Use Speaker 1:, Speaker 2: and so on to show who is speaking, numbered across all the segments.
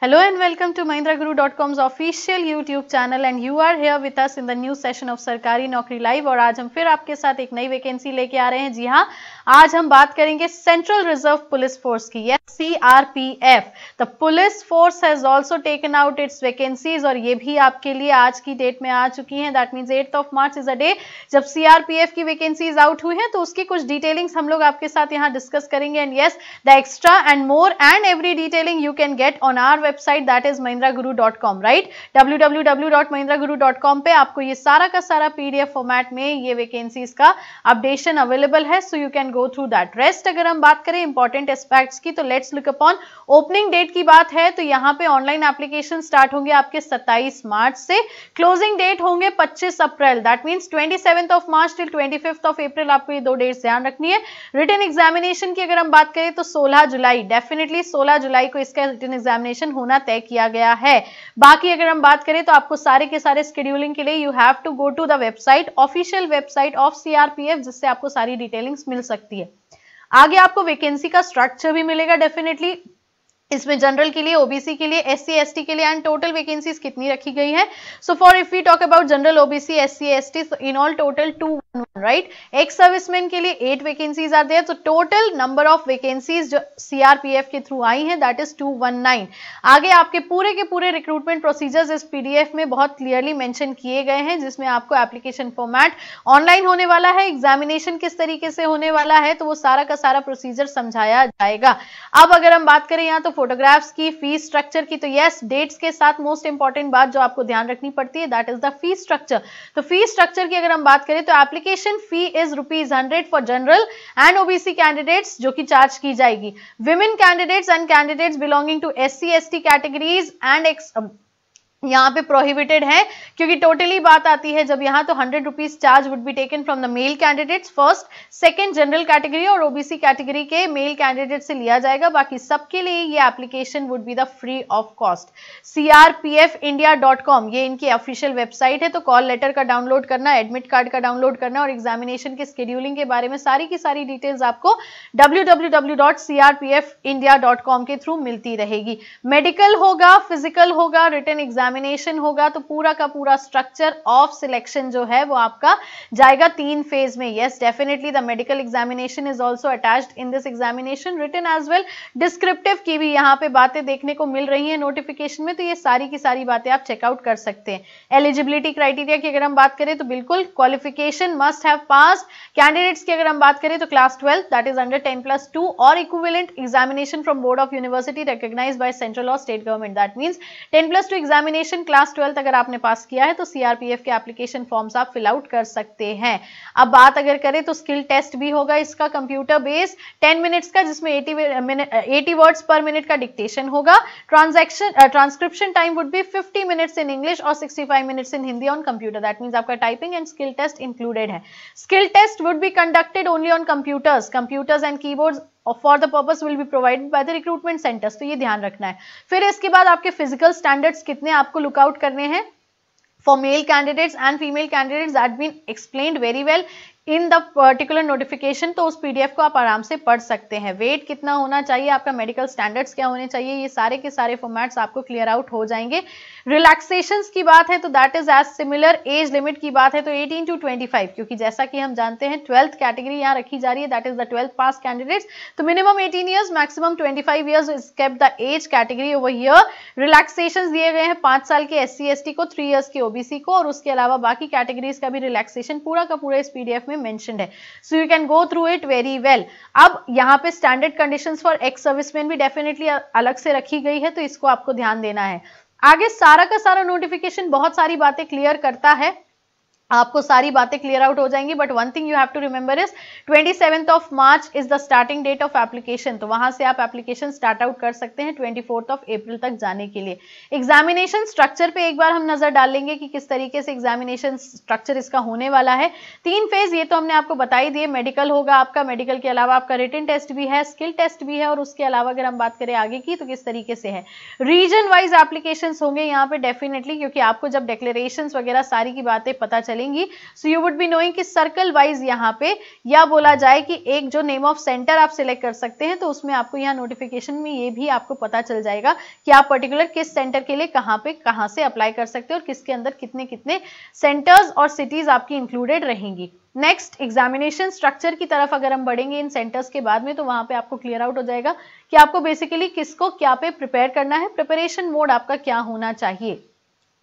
Speaker 1: Hello and welcome to MahindraGuru.com's official YouTube channel and you are here with us in the new session of सरकारी नौकरी live. और आज हम फिर आपके साथ एक नई वैकेंसी लेके आ रहे हैं। जी हाँ, आज हम बात करेंगे सेंट्रल रिजर्व पुलिस फोर्स की, yes CRPF। The police force has also taken out it's vacancies और ये भी आपके लिए आज की डेट में आ चुकी हैं। That means 8 March is a day जब CRPF की वैकेंसीज आउट हुई हैं, तो उसकी कुछ डिटेलिंग्स हम लोग आपके साथ यहाँ डिस्कस करेंगे। And yes, the extra and more and every detailing you can get on our website that is mahindraguru.com, right. www.mahindraguru.com पे आपको ये सारा का सारा PDF फॉर्मेट में ये वैकेंसीज का अपडेशन अवेलेबल है, so you can go through that. Rest अगर हम बात करें इंपॉर्टेंट एस्पेक्ट्स की, तो let's look upon opening date की बात है तो यहाँ पे ऑनलाइन एप्लीकेशन स्टार्ट होंगे आपके 27 मार्च से, क्लोजिंग डेट होंगे 25 अप्रैल। दैट मीन्स 27 मार्च टिल 25 अप्रैल, आपको ये 2 डेट्स ध्यान रखनी है। रिटन एग्जामिनेशन की अगर हम बात करें तो 16 जुलाई, डेफिनेटली 16 जुलाई को इसका रिटन एग्जामिनेशन होना तय किया गया है। बाकी अगर हम बात करें तो आपको सारे के सारे शेड्यूलिंग के लिए you have to go to the website, official website of CRPF, जिससे आपको सारी डिटेलिंग्स मिल सकती है। आगे आपको वैकेंसी का स्ट्रक्चर भी मिलेगा डेफिनेटली। इसमें जनरल के लिए, ओबीसी के लिए, SC ST के लिए एंड टोटल वैकेंसीज कितनी रखी गई है। So for if we talk about general, OBC, SC ST, in all total 211, right. Ex serviceman के लिए 8 वैकेंसीज आर देयर, तो टोटल नंबर ऑफ वैकेंसीज जो CRPF के थ्रू आई हैं दैट इज 219। आगे आपके पूरे के पूरे रिक्रूटमेंट प्रोसीजर्स इस PDF में बहुत क्लियरली मेंशन किए गए हैं, जिसमें आपको एप्लीकेशन फॉर्मेट ऑनलाइन होने वाला है, एग्जामिनेशन किस तरीके से होने वाला है, तो वो सारा का सारा प्रोसीजर समझाया जाएगा। अब अगर हम बात करें यहाँ तो फोटोग्राफ्स की, फीस स्ट्रक्चर की, तो यस डेट्स के साथ मोस्ट इंपॉर्टेंट बात जो आपको ध्यान रखनी पड़ती है that is the fees structure. तो फीस स्ट्रक्चर की अगर हम बात करें तो application fee is ₹100 for general and OBC candidates, जो कि चार्ज की जाएगी। Women candidates and candidates belonging to SC ST categories and यहाँ पे प्रोहिबिटेड है, क्योंकि टोटली बात आती है जब यहाँ तो ₹100 charge would be taken from the male candidates, first second general category और OBC कैटेगरी के मेल कैंडिडेट से लिया जाएगा। बाकी सबके लिए ये application would be the free of cost. CRPFindia.com ये इनकी ऑफिशियल वेबसाइट है, तो कॉल लेटर का डाउनलोड करना, एडमिट कार्ड का डाउनलोड करना और एग्जामिनेशन के शेड्यूलिंग के बारे में सारी की सारी डिटेल्स आपको www.crpfindia.com के थ्रू मिलती रहेगी। मेडिकल होगा, फिजिकल होगा, रिटन एग्जामिनेशन होगा, तो पूरा का पूरा स्ट्रक्चर ऑफ सिलेक्शन जो है वो आपका जाएगा 3 फेज में। Yes definitely the medical examination is also attached in this examination, written as well. Descriptive की भी यहाँ पे बातें देखने को मिल रही है नोटिफिकेशन में, तो ये सारी की सारी बातें आप चेकआउट कर सकते हैं। एलिजिबिलिटी क्राइटेरिया की अगर हम बात करें तो बिल्कुल qualification must have pass. Candidates की अगर हम बात करें तो क्लास 12 दैट इज अंडर 10+2 और equivalent examination from board of university recognised by central और state government. That means 10+2 examination class 12 अगर आपने पास किया है तो CRPF के एप्लीकेशन फॉर्म्स आप फिल आउट कर सकते हैं। अब बात अगर करें तो स्किल टेस्ट भी होगा इसका, कंप्यूटर बेस्ड 10 मिनट्स का, जिसमें 80 वर्ड्स पर मिनट का डिक्टेशन होगा। Transcription time would be 50 minutes in English और 65 minutes in Hindi on computer. That means आपका typing and skill test included है। Skill test would be conducted only on computers and keyboards for the purpose will be provided by the recruitment centres, तो ये ध्यान रखना है। फिर इसके बाद आपके फिजिकल स्टैंडर्ड्स कितने आपको लुकआउट करने हैं for male candidates and female candidates, that been explained very well in the particular notification, तो उस PDF को आप आराम से पढ़ सकते हैं। वेट कितना होना चाहिए, आपका मेडिकल स्टैंडर्ड्स क्या होने चाहिए, ये सारे के सारे फॉर्मेट्स आपको क्लियर आउट हो जाएंगे। रिलैक्सेशंस की बात है तो that is age similar. Age limit की बात है तो 18 to 25, क्योंकि जैसा कि हम जानते हैं 12th कैटेगरी यहाँ रखी जा रही है, that is the 12th pass candidates, तो minimum 18 years maximum 25 years is kept the age category over here. Relaxations दिए गए हैं 5 साल के SC ST को, 3 ईयर्स के OBC को, और उसके अलावा बाकी कैटेगरीज का भी रिलैक्सेशन पूरा का पूरा इस PDF में मेंशन्ड है, so you can go through it very well. अब यहाँ पे standard conditions for ex serviceman भी डेफिनेटली अलग से रखी गई है, तो इसको आपको ध्यान देना है। आगे सारा का सारा नोटिफिकेशन बहुत सारी बातें क्लियर करता है, आपको सारी बातें क्लियर आउट हो जाएंगी, but one thing you have to remember is 27 March is the starting date of application, तो वहां से आप एप्लीकेशन स्टार्ट आउट कर सकते हैं 24 अप्रैल तक जाने के लिए। एग्जामिनेशन स्ट्रक्चर पे एक बार हम नजर डालेंगे कि किस तरीके से एग्जामिनेशन स्ट्रक्चर इसका होने वाला है। 3 फेज ये तो हमने आपको बता ही दिए। मेडिकल होगा आपका, मेडिकल के अलावा आपका रिटन टेस्ट भी है, स्किल टेस्ट भी है, और उसके अलावा अगर हम बात करें आगे की तो किस तरीके से है, रीजन वाइज एप्लीकेशन होंगे यहाँ पे डेफिनेटली, क्योंकि आपको जब डिक्लेरेशन वगैरह सारी की बातें पता चले चलेंगी, so you would be knowing कि सर्कल वाइज यहाँ पे या बोला जाए कि एक जो नेम ऑफ सेंटर आप सिलेक्ट कर सकते हैं, तो उसमें आपको यहाँ नोटिफिकेशन में ये भी आपको पता चल जाएगा कि आप पर्टिकुलर किस सेंटर के लिए कहाँ से अप्लाई कर सकते हैं और किसके अंदर कितने कितने सेंटर्स और सिटीज आपकी इंक्लूडेड रहेंगी। नेक्स्ट एग्जामिनेशन स्ट्रक्चर की तरफ अगर हम बढ़ेंगे इन सेंटर्स के बाद में, तो वहां पे आपको क्लियर आउट हो जाएगा कि आपको बेसिकली किसको क्या पे प्रिपेयर करना है, प्रिपरेशन मोड आपका क्या होना चाहिए।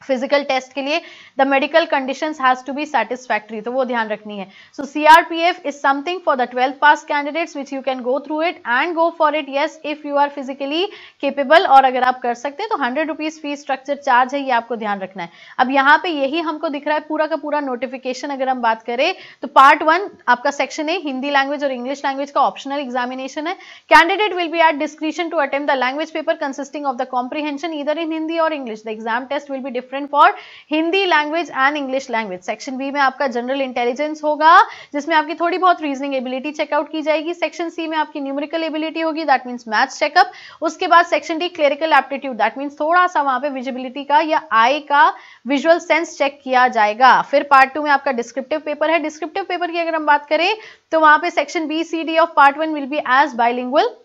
Speaker 1: फिजिकल टेस्ट के लिए the medical conditions has to be satisfactory, तो वो ध्यान रखनी है। So CRPF is something for the 12th pass candidates which you can go through it and go for it, yes if you are physically capable, और अगर आप कर सकते हैं तो 100 रुपीज फीस स्ट्रक्चर चार्ज है, ये आपको ध्यान रखना है। अब यहाँ पे यही हमको दिख रहा है पूरा का पूरा नोटिफिकेशन। अगर हम बात करें तो पार्ट 1 आपका सेक्शन है हिंदी लैंग्वेज और इंग्लिश लैंग्वेज का ऑप्शनल एग्जामिनेशन है। Candidate will be at discretion to attempt the language paper consisting of the comprehension either in Hindi और English. The exam test will be different for Hindi language and English language. Section B में आपका general intelligence होगा, जिसमें आपकी थोड़ी बहुत reasoning ability checkout की जाएगी। सेक्शन सी में आपकी न्यूमेरिकल एबिलिटी होगी, दैट मींस मैथ्स चेकअप। उसके बाद section D clerical aptitude, that means थोड़ा सा वहां पे विजिबिलिटी का या आई का विजुअल सेंस चेक किया जाएगा। फिर पार्ट 2 में आपका डिस्क्रिप्टिव पेपर है। डिस्क्रिप्टिव पेपर की अगर हम बात करें तो वहां पे section B C D of part 1 will be as bilingual,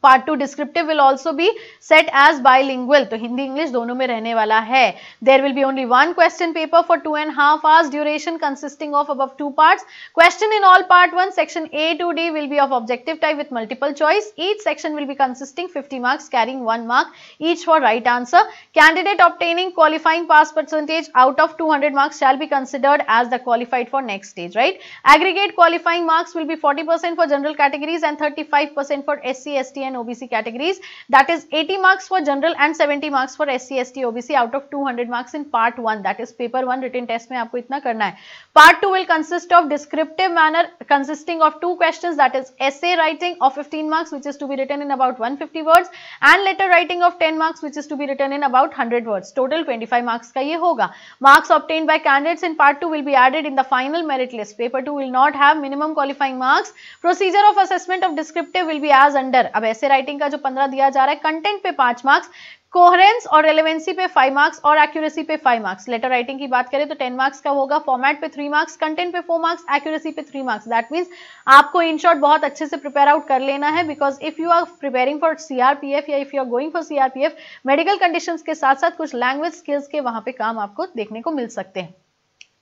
Speaker 1: part 2 descriptive will also be set as bilingual, तो हिंदी इंग्लिश दोनों में रहने वाला है। There will be only one question paper for 2.5 hours duration consisting of above 2 parts। Question in all part 1 section A to D will be of objective type with multiple choice। Each section will be consisting 50 marks carrying 1 mark each for right answer। Candidate obtaining qualifying pass percentage out of 200 marks shall be considered as the qualified for next stage, right? Aggregate qualifying marks will be 40% for general categories and 35% for SC, ST and OBC categories, that is 80 marks for general and 70 marks for SC, ST, OBC out of 200 marks in part 1, that is paper 1 written test में आपको इतना करना है। Part 2 will consist of descriptive manner consisting of 2 questions, that is essay writing of 15 marks which is to be written in about 150 words and letter writing of 10 marks which is to be written in about 100 words, total 25 marks का ये होगा। Marks obtained by candidates in part 2 will be added in the final merit list। Paper 2 will not have minimum qualifying marks। Procedure of assessment of descriptive will be as under। अब ऐसे writing का जो 15 दिया जा रहा है, content पे 5 marks, coherence और रेलेवेंसी पे 5 मार्क्स और एक्यूरेसी पे 5 मार्क्स। लेटर राइटिंग की बात करें तो 10 मार्क्स का होगा, फॉर्मेट पे 3 मार्क्स, कंटेंट पे 4 मार्क्स, एक्यूरेसी पे 3 मार्क्स। दैट मींस आपको इन शॉर्ट बहुत अच्छे से प्रिपेयर आउट कर लेना है, because if you are preparing for CRPF या if you are going for CRPF, medical conditions के साथ साथ कुछ लैंग्वेज स्किल्स के वहां पे काम आपको देखने को मिल सकते हैं।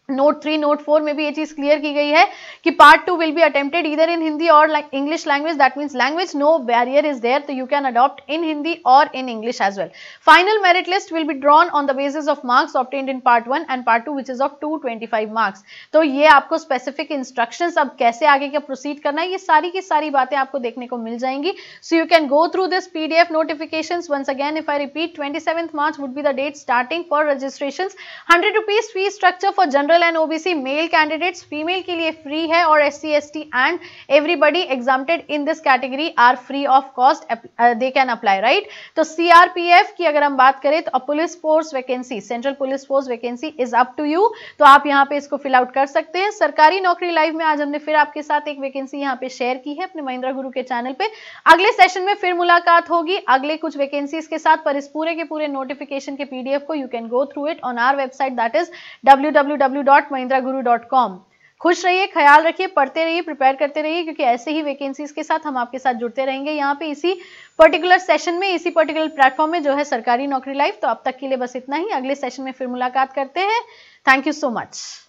Speaker 1: नोट 3 नोट 4 में भी ये चीज क्लियर की गई है कि part 2 will be attempted either in Hindi और English language, that means language no barrier is there, तो you can adopt in Hindi और in English as well. Final merit list will be drawn on the basis of marks obtained in part 1 and part 2 which is of 225 marks. तो ये आपको specific instructions अब कैसे आगे का proceed करना है, ये सारी की सारी बातें आपको देखने को मिल जाएंगी। सो you can go through this PDF notifications once again। if I repeat, 27th March would be the date starting for registrations। 100 rupees fee structure for general and OBC male candidates, female के लिए free है, और SC, ST and everybody exempted in this category are free of cost, they can apply, right. तो CRPF की अगर हम बात करें तो police force vacancy, central police force vacancy is up to you, तो आप यहाँ पे इसको फिल आउट कर सकते हैं। सरकारी नौकरी लाइव में आज हमने फिर आपके साथ एक वैकेंसी यहाँ पे शेयर की है अपने महिंद्रा गुरु के चैनल पे। अगले सेशन में फिर मुलाकात होगी अगले कुछ वैकेंसीज के साथ, पर इस पूरे के पूरे नोटिफिकेशन के PDF को you can go through it on our website, that is www.mahindraguru.com। खुश रहिए, ख्याल रखिए, पढ़ते रहिए, प्रिपेयर करते रहिए, क्योंकि ऐसे ही वैकेंसीज के साथ हम आपके साथ जुड़ते रहेंगे यहाँ पे इसी पर्टिकुलर सेशन में, इसी पर्टिकुलर प्लेटफॉर्म में जो है सरकारी नौकरी लाइव। तो अब तक के लिए बस इतना ही, अगले सेशन में फिर मुलाकात करते हैं। Thank you so much.